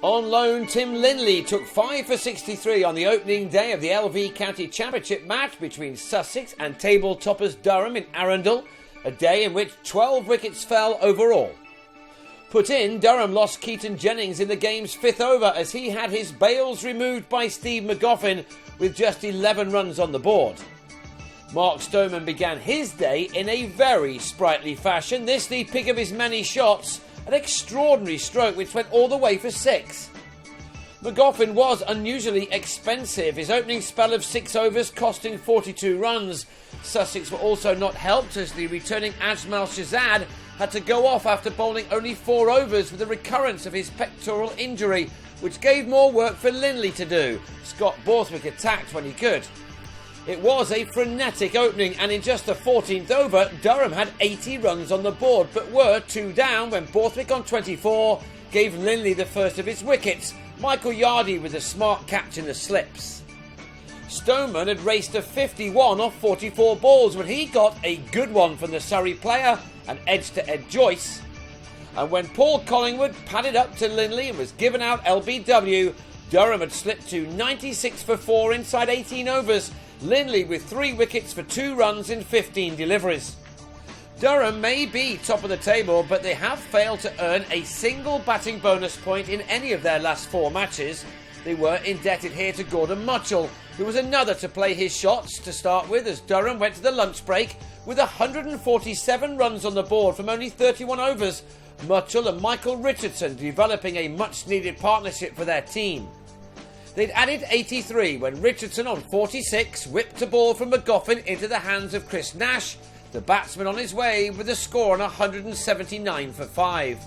On loan, Tim Linley took 5 for 63 on the opening day of the LV County Championship match between Sussex and table toppers Durham in Arundel, a day in which 12 wickets fell overall. Put in, Durham lost Keaton Jennings in the game's 5th over as he had his bails removed by Steve McGoffin with just 11 runs on the board. Mark Stoneman began his day in a very sprightly fashion, this the pick of his many shots, an extraordinary stroke which went all the way for 6. McGoffin was unusually expensive, his opening spell of 6 overs costing 42 runs. Sussex were also not helped as the returning Ajmal Shahzad had to go off after bowling only 4 overs with a recurrence of his pectoral injury, which gave more work for Linley to do. Scott Borthwick attacked when he could. It was a frenetic opening, and in just the 14th over, Durham had 80 runs on the board, but were 2 down when Borthwick on 24 gave Linley the first of his wickets, Michael Yardie with a smart catch in the slips. Stoneman had raced to 51 off 44 balls when he got a good one from the Surrey player, an edge-to-edge Joyce. And when Paul Collingwood padded up to Linley and was given out LBW, Durham had slipped to 96 for 4 inside 18 overs, Linley with 3 wickets for 2 runs in 15 deliveries. Durham may be top of the table, but they have failed to earn a single batting bonus point in any of their last 4 matches. They were indebted here to Gordon Mutchell, who was another to play his shots to start with as Durham went to the lunch break with 147 runs on the board from only 31 overs. Mutchell and Michael Richardson developing a much-needed partnership for their team. They'd added 83 when Richardson on 46 whipped a ball from McGoffin into the hands of Chris Nash, the batsman on his way with a score on 179 for 5.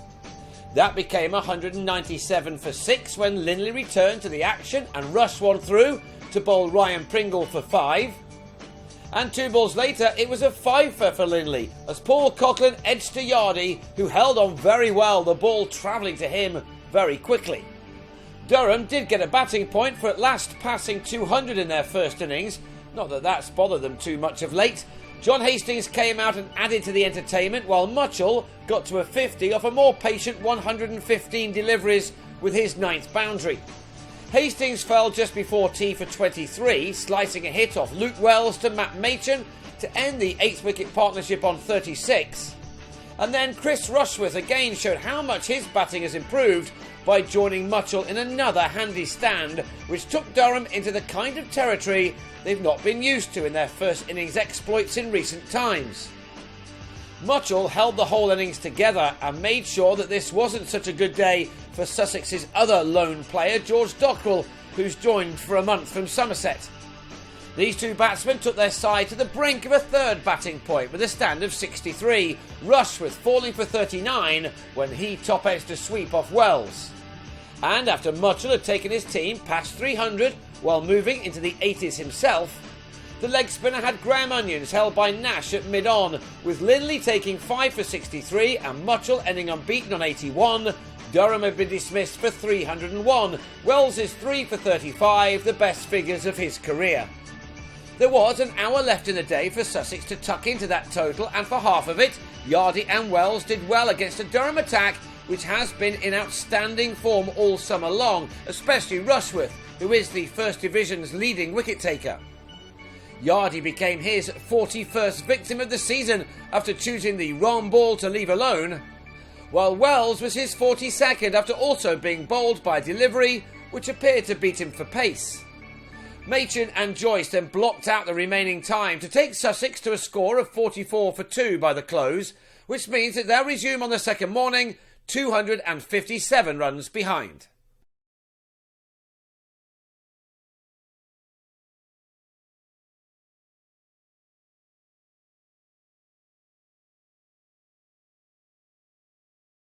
That became 197 for 6 when Linley returned to the action and rushed one through to bowl Ryan Pringle for 5. And 2 balls later, it was a 5-fer for Linley as Paul Coughlin edged to Yardie, who held on very well, the ball travelling to him very quickly. Durham did get a batting point for at last passing 200 in their first innings, not that that's bothered them too much of late. John Hastings came out and added to the entertainment, while Mutchell got to a 50 off a more patient 115 deliveries with his 9th boundary. Hastings fell just before tea for 23, slicing a hit off Luke Wells to Matt Machin to end the 8th wicket partnership on 36. And then Chris Rushworth again showed how much his batting has improved by joining Mutchell in another handy stand, which took Durham into the kind of territory they've not been used to in their first innings exploits in recent times. Mutchell held the whole innings together and made sure that this wasn't such a good day for Sussex's other lone player, George Dockrell, who's joined for a month from Somerset. These 2 batsmen took their side to the brink of a 3rd batting point with a stand of 63, Rushworth falling for 39 when he top-edged a sweep off Wells. And after Mutchell had taken his team past 300 while moving into the 80s himself, the leg spinner had Graham Onions held by Nash at mid-on, with Linley taking 5 for 63 and Mutchell ending unbeaten on 81. Durham had been dismissed for 301. Wells is 3 for 35, the best figures of his career. There was an hour left in the day for Sussex to tuck into that total, and for half of it, Yardie and Wells did well against a Durham attack which has been in outstanding form all summer long, especially Rushworth, who is the First Division's leading wicket-taker. Yardie became his 41st victim of the season after choosing the wrong ball to leave alone, while Wells was his 42nd after also being bowled by a delivery which appeared to beat him for pace. Machin and Joyce then blocked out the remaining time to take Sussex to a score of 44 for 2 by the close, which means that they'll resume on the second morning 257 runs behind.